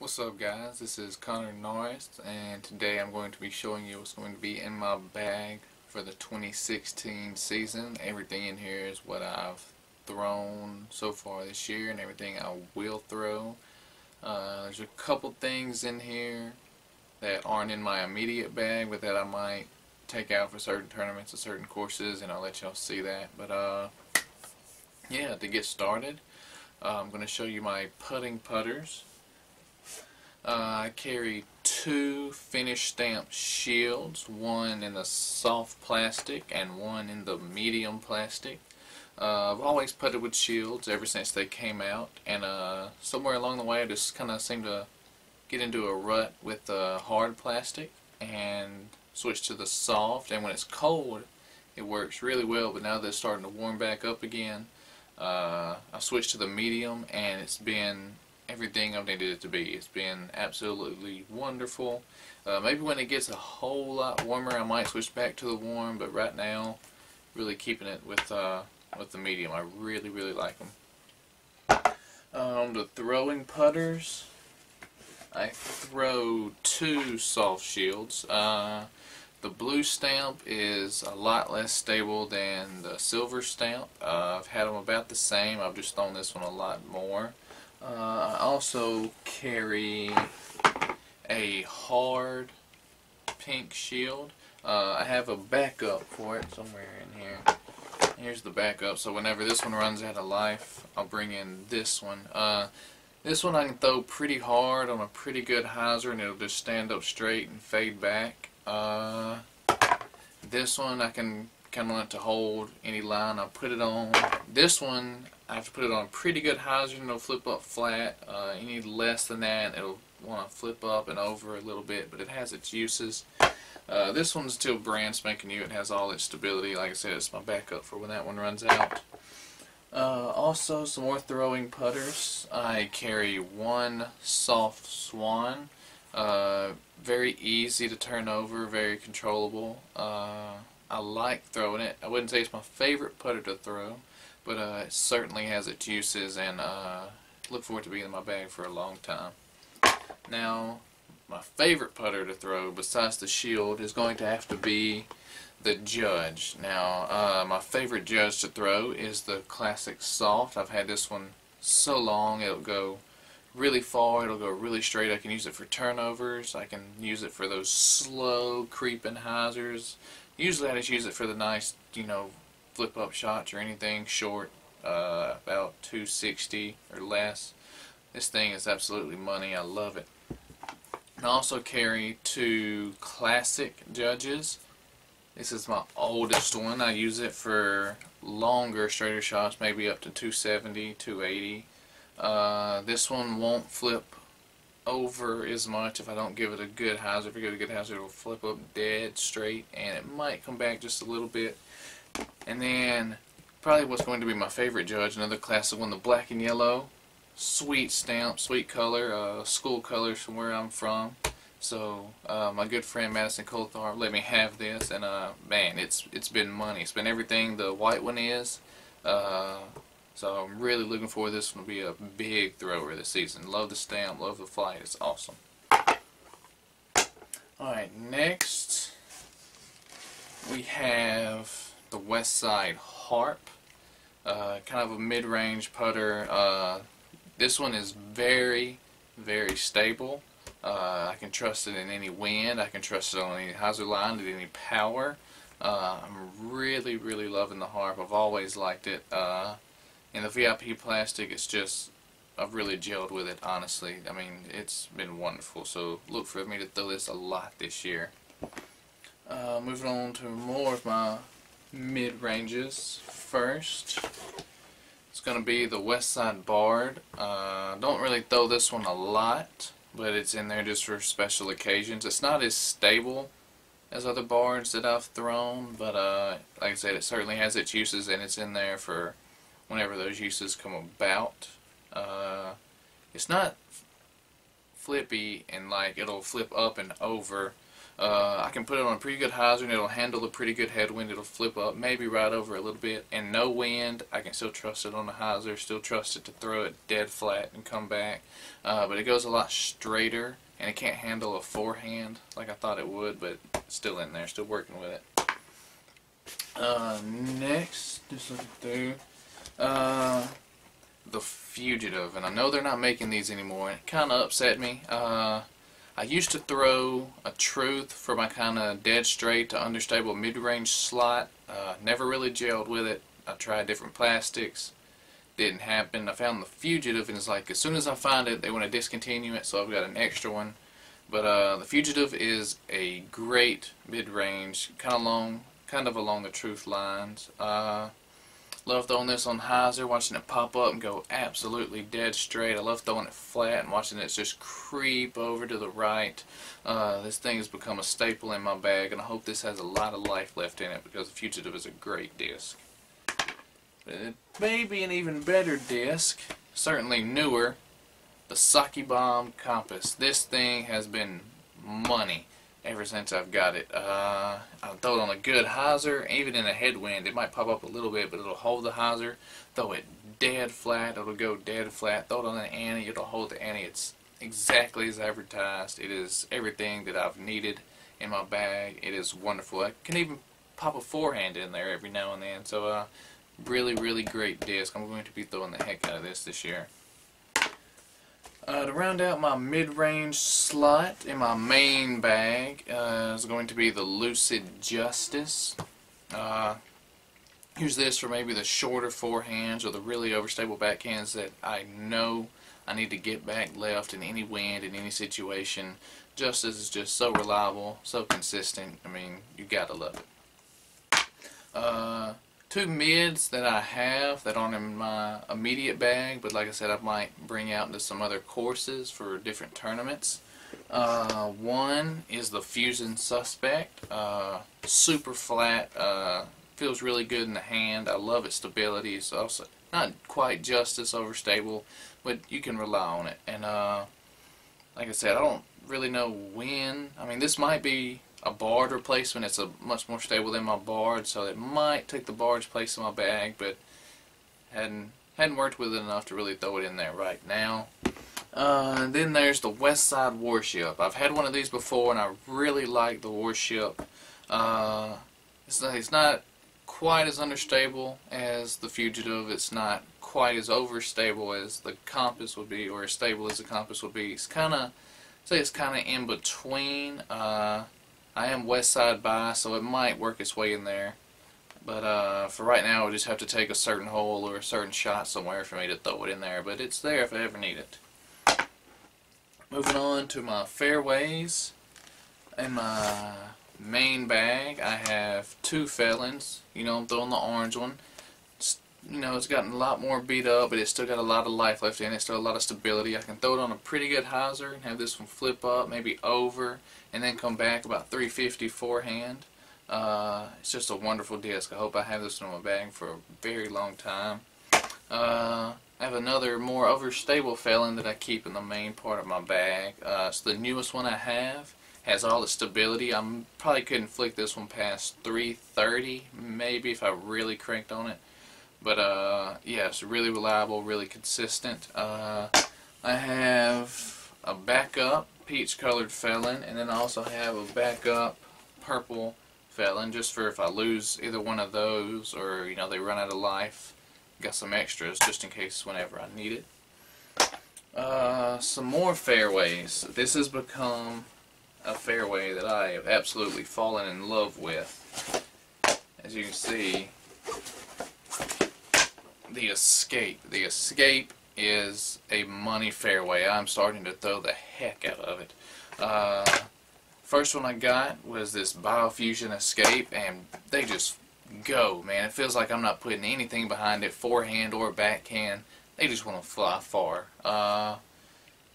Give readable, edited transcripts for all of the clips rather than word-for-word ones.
What's up guys, this is Connor Norris and today I'm going to be showing you what's going to be in my bag for the 2016 season. Everything in here is what I've thrown so far this year and everything I will throw. There's a couple things in here that aren't in my immediate bag but that I might take out for certain tournaments or certain courses, and I'll let y'all see that. But yeah, to get started, I'm going to show you my putting putters. I carry two Finish Stamp Shields, one in the soft plastic and one in the medium plastic. I've always putted with shields ever since they came out, and somewhere along the way I just kind of seemed to get into a rut with the hard plastic and switched to the soft, and when it's cold it works really well, but now that it's starting to warm back up again, I switched to the medium and it's been everything I've needed it to be. It's been absolutely wonderful. Maybe when it gets a whole lot warmer I might switch back to the warm, but right now really keeping it with the medium. I really like them. The throwing putters, I throw two soft shields. The blue stamp is a lot less stable than the silver stamp. I've had them about the same. I've just thrown this one a lot more. I also carry a hard pink shield. I have a backup for it somewhere in here. Here's the backup, so whenever this one runs out of life, I'll bring in this one. This one I can throw pretty hard on a pretty good hyzer and it'll just stand up straight and fade back. This one I can kind of let to hold any line I put it on. This one I have to put it on a pretty good hyzer and it'll flip up flat. Any less than that it'll want to flip up and over a little bit, but it has its uses. This one's still brand spanking new. It has all its stability. Like I said, it's my backup for when that one runs out. Also, some more throwing putters. I carry one Soft Swan. Very easy to turn over, very controllable. I like throwing it. I wouldn't say it's my favorite putter to throw, but it certainly has its uses, and look forward to being in my bag for a long time. Now, my favorite putter to throw besides the shield is going to have to be the Judge. Now, my favorite Judge to throw is the Classic Soft. I've had this one so long, it'll go really far, it'll go really straight. I can use it for turnovers, I can use it for those slow creeping hyzers. Usually I just use it for the nice, flip up shots or anything short, about 260 or less. This thing is absolutely money. I love it. I also carry two Classic Judges. This is my oldest one. I use it for longer, straighter shots, maybe up to 270, 280. This one won't flip over as much if I don't give it a good hyzer. If I give it a good hyzer, it'll flip up dead straight, and it might come back just a little bit. And then, probably what's going to be my favorite Judge, another classic one, the black and yellow. Sweet stamp, sweet color, school colors from where I'm from. So, my good friend Madison Coulthard let me have this, and man, it's been money. It's been everything the white one is. So I'm really looking forward to this one to be a big thrower this season. Love the stamp, love the flight, it's awesome. Alright, next we have the Westside Harp. Kind of a mid-range putter. This one is very stable. I can trust it in any wind. I can trust it on any hyzer line, at any power. I'm really loving the Harp. I've always liked it. In the VIP plastic, it's just, I've really gelled with it, honestly. I mean, it's been wonderful, so look for me to throw this a lot this year. Moving on to more of my mid-ranges. First, it's going to be the Westside Bard. Don't really throw this one a lot, but it's in there just for special occasions. It's not as stable as other bards that I've thrown, but like I said, it certainly has its uses, and it's in there for whenever those uses come about. It's not flippy and like it'll flip up and over, I can put it on a pretty good hyzer and it'll handle a pretty good headwind. It'll flip up, maybe right over a little bit, and no wind. I can still trust it on the hyzer, still trust it to throw it dead flat and come back. But it goes a lot straighter, and it can't handle a forehand like I thought it would, but it's still in there, still working with it. Next, just looking through, the Fugitive, and I know they're not making these anymore, and it kind of upset me. I used to throw a Truth for my kind of dead straight to understable mid-range slot. Never really gelled with it. I tried different plastics. Didn't happen. I found the Fugitive, and it's like as soon as I find it, they want to discontinue it, so I've got an extra one. But the Fugitive is a great mid-range, kind of along the Truth lines. Love throwing this on hyzer, watching it pop up and go absolutely dead straight. I love throwing it flat and watching it just creep over to the right. This thing has become a staple in my bag, and I hope this has a lot of life left in it because the Fugitive is a great disc. But it may be an even better disc, certainly newer, the Saki-Bomb Compass. This thing has been money ever since I've got it. I'll throw it on a good hyzer, even in a headwind. It might pop up a little bit, but it'll hold the hyzer. Throw it dead flat, it'll go dead flat. Throw it on an ante, it'll hold the ante. It's exactly as advertised. It is everything that I've needed in my bag. It is wonderful. I can even pop a forehand in there every now and then. So really, really great disc. I'm going to be throwing the heck out of this year. To round out my mid-range slot in my main bag is going to be the Lucid Justice. Use this for maybe the shorter forehands or the really overstable backhands that I know I need to get back left in any wind, in any situation. Justice is just so reliable, so consistent. I mean, you gotta love it. Two mids that I have that aren't in my immediate bag, but like I said, I might bring out into some other courses for different tournaments. One is the Fusion Suspect. Super flat, feels really good in the hand. I love its stability. It's also not quite Justice overstable, but you can rely on it. And like I said, I don't really know when. I mean, this might be a barred replacement. It's a much more stable than my barred, so it might take the bard's place in my bag, but hadn't worked with it enough to really throw it in there right now. Then there's the Westside Warship. I've had one of these before, and I really like the Warship. It's not quite as understable as the Fugitive. It's not quite as overstable as the Compass would be, or as stable as the Compass would be. It's kind of in between. I am west side bias, so it might work its way in there. But for right now, I just have to take a certain hole or a certain shot somewhere for me to throw it in there. But it's there if I ever need it. Moving on to my fairways. In my main bag, I have two Felons. You know, I'm throwing the orange one. It's gotten a lot more beat up, but it's still got a lot of life left in it. Still a lot of stability. I can throw it on a pretty good hyzer and have this one flip up, maybe over, and then come back about 350 forehand. It's just a wonderful disc. I hope I have this one in my bag for a very long time. I have another more overstable Felon that I keep in the main part of my bag. It's the newest one I have. Has all the stability. I probably couldn't flick this one past 330, maybe, if I really cranked on it. But yeah, it's really reliable, really consistent. I have a backup peach-colored Felon, and then I also have a backup purple Felon, just for if I lose either one of those, or they run out of life. Got some extras just in case whenever I need it. Some more fairways. This has become a fairway that I have absolutely fallen in love with. As you can see, the Escape. The Escape is a money fairway. I'm starting to throw the heck out of it. First one I got was this Biofusion Escape, and they just go, man. It feels like I'm not putting anything behind it, forehand or backhand. They just want to fly far.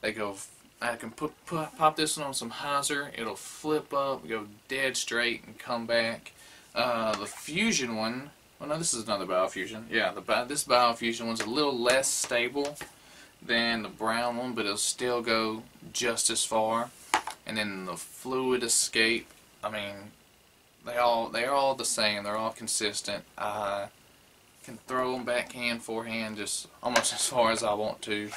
They go. I can pop this one on some hyzer. It'll flip up, go dead straight, and come back. The Fusion one. Well, no, this is another Biofusion. Yeah, this Biofusion one's a little less stable than the brown one, but it'll still go just as far. and then the fluid escape. I mean, they're all the same. They're all consistent. I can throw them backhand, forehand, just almost as far as I want to.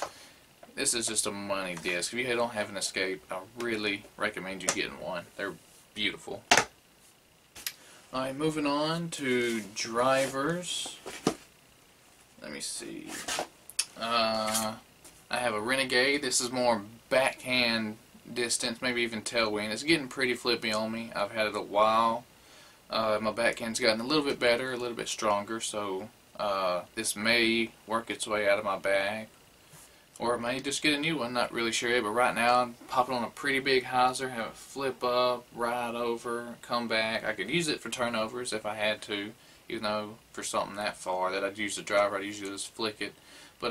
This is just a money disc. If you don't have an escape, I really recommend you getting one. They're beautiful. Alright, moving on to drivers. Let me see. I have a Renegade. This is more backhand distance, maybe even tailwind. It's getting pretty flippy on me. I've had it a while. My backhand's gotten a little bit better, a little bit stronger, so this may work its way out of my bag. Or it may just get a new one, not really sure yet, but right now I'm popping on a pretty big hyzer, have it flip up, ride over, come back. I could use it for turnovers if I had to, even though for something that far that I'd use the driver, I'd usually just flick it. But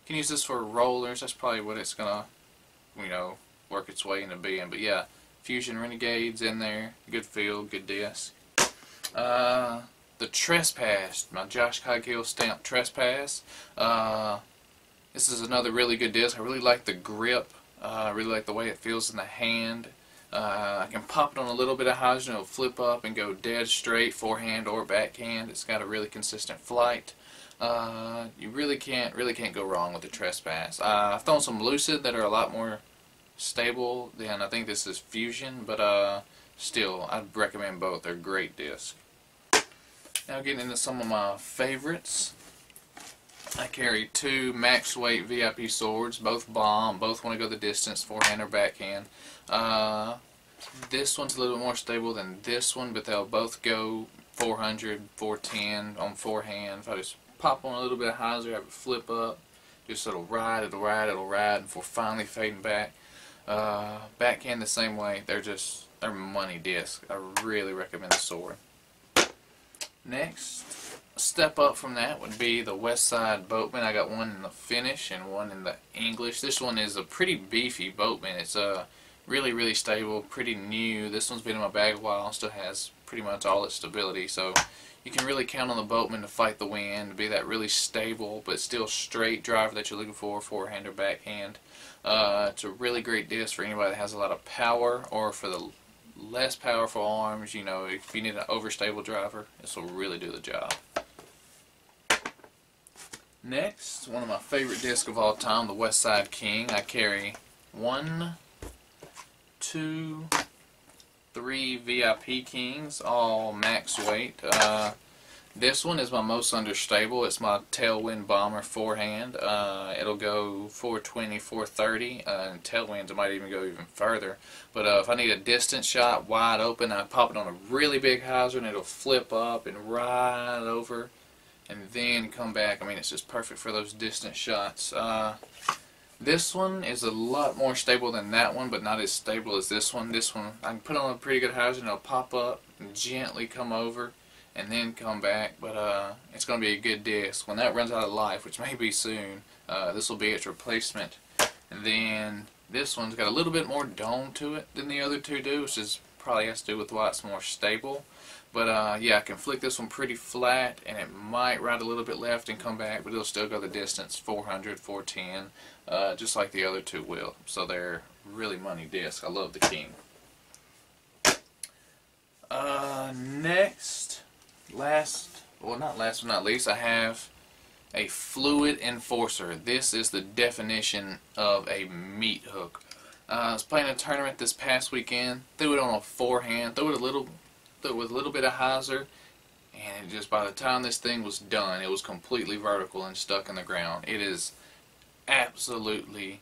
can use this for rollers. That's probably what it's gonna, work its way into being. But yeah, Fusion Renegade's in there, good feel, good disc. The Trespass, my Josh Coghill stamp Trespass. This is another really good disc. I really like the grip. I really like the way it feels in the hand. I can pop it on a little bit of hyzer and it'll flip up and go dead straight, forehand or backhand. It's got a really consistent flight. You really can't go wrong with the Trespass. I've thrown some Lucid that are a lot more stable than I think this is Fusion, but still, I'd recommend both. They're great discs. Now getting into some of my favorites. I carry two max weight VIP swords, both bomb, both want to go the distance, forehand or backhand. This one's a little bit more stable than this one, but they'll both go 400, 410 on forehand. If I just pop on a little bit of hyzer, have it flip up, just it'll ride, and before finally fading back. Backhand the same way. They're money discs. I really recommend the sword. Next, a step up from that would be the Westside Boatman. I got one in the Finnish and one in the English. This one is a pretty beefy Boatman. It's really stable, pretty new. This one's been in my bag a while and still has pretty much all its stability. So you can really count on the Boatman to fight the wind, to be that really stable but still straight driver that you're looking for, forehand or backhand. It's a really great disc for anybody that has a lot of power, or for the less powerful arms. If you need an overstable driver, this will really do the job. Next, one of my favorite discs of all time, the Westside King. I carry 1, 2, 3 VIP Kings, all max weight. This one is my most understable. It's my Tailwind Bomber forehand. It'll go 420, 430, and tailwinds it might even go even further. But if I need a distance shot wide open, I pop it on a really big hyzer and it'll flip up and ride over and then come back. I mean, it's just perfect for those distance shots. This one is a lot more stable than that one, but not as stable as this one. This one, I can put on a pretty good hyzer and it'll pop up and gently come over and then come back, but it's going to be a good disc. When that runs out of life, which may be soon, this will be its replacement. And then this one's got a little bit more dome to it than the other two do, which is probably has to do with why it's more stable. But yeah, I can flick this one pretty flat, and it might ride a little bit left and come back, but it'll still go the distance, 400, 410, just like the other two will. So they're really money discs. I love the King. Next, not last but not least, I have a Fluid Enforcer. This is the definition of a meat hook. I was playing a tournament this past weekend, threw it on a forehand, threw it with a little bit of hyzer, and just by the time this thing was done, it was completely vertical and stuck in the ground. It is absolutely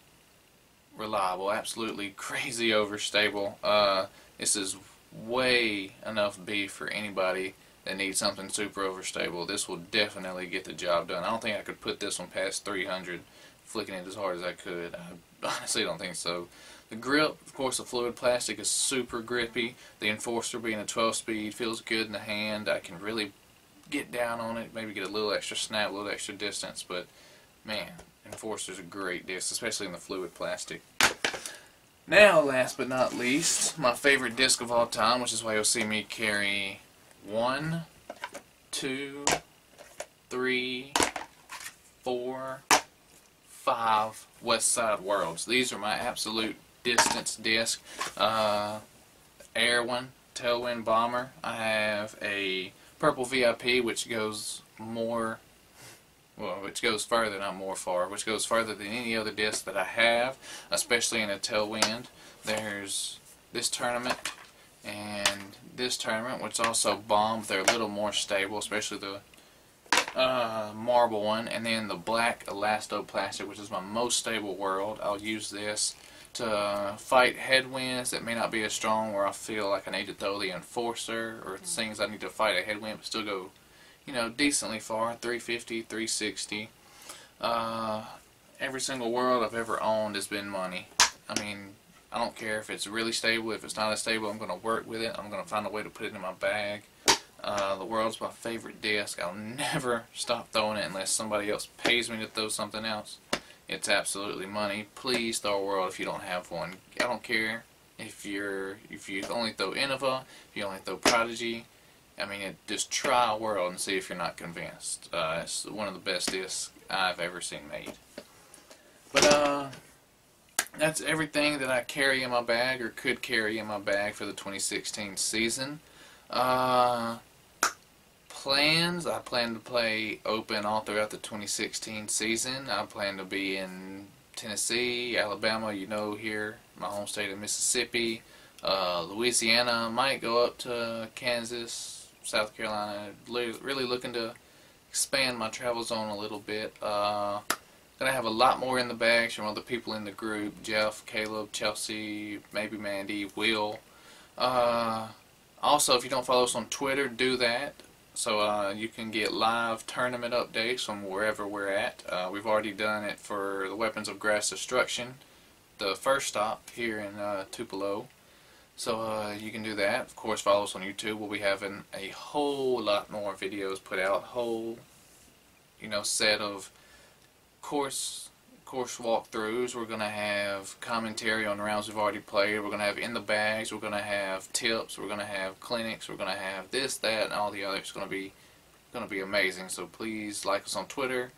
reliable, absolutely crazy overstable. This is way enough beef for anybody that needs something super overstable. This will definitely get the job done. I don't think I could put this one past 300 flicking it as hard as I could. I honestly don't think so. The grip, of course, the Fluid plastic is super grippy. The Enforcer being a 12-speed feels good in the hand. I can really get down on it, maybe get a little extra snap, a little extra distance, but man, Enforcer's a great disc, especially in the Fluid plastic. Now, last but not least, my favorite disc of all time, which is why you'll see me carry 1, 2, 3, 4, 5 Westside Worlds. These are my absolute distance disc. Airwind, Tailwind Bomber. I have a Purple VIP, which goes more, well, which goes further, not more far, which goes further than any other disc that I have, especially in a Tailwind. There's this tournament and this tournament, which also bombed. They're a little more stable, especially the marble one, and then the black elastoplastic, which is my most stable world. I'll use this to fight headwinds that may not be as strong, where I feel like I need to throw the enforcer, or things I need to fight a headwind but still go, you know, decently far, 350, 360. Every single world I've ever owned has been money. I mean, I don't care if it's really stable. If it's not as stable, I'm going to work with it. I'm going to find a way to put it in my bag. The world's my favorite disc. I'll never stop throwing it unless somebody else pays me to throw something else. It's absolutely money. Please throw a world if you don't have one. I don't care if you only throw Innova, if you only throw Prodigy. I mean, just try a world and see if you're not convinced. It's one of the best discs I've ever seen made. But that's everything that I carry in my bag, or could carry in my bag, for the 2016 season. Plans: I plan to play open all throughout the 2016 season. I plan to be in Tennessee, Alabama, you know, here, my home state of Mississippi, Louisiana. Might go up to Kansas, South Carolina. Really looking to expand my travel zone a little bit. Gonna have a lot more in the bags from other people in the group: Jeff, Caleb, Chelsea, maybe Mandy, Will. Also, if you don't follow us on Twitter, do that, so you can get live tournament updates from wherever we're at. We've already done it for the Weapons of Grass Destruction, the first stop here in Tupelo. So you can do that. Of course, follow us on YouTube. We'll be having a whole lot more videos put out. Whole, you know, set of course walkthroughs. We're going to have commentary on the rounds we've already played. We're going to have in the bags. We're going to have tips. We're going to have clinics. We're going to have this, that, and all the others. It's going to be amazing. So please like us on Twitter,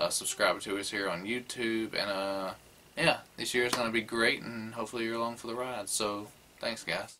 subscribe to us here on YouTube, and yeah, this year is going to be great, and hopefully you're along for the ride. So thanks, guys.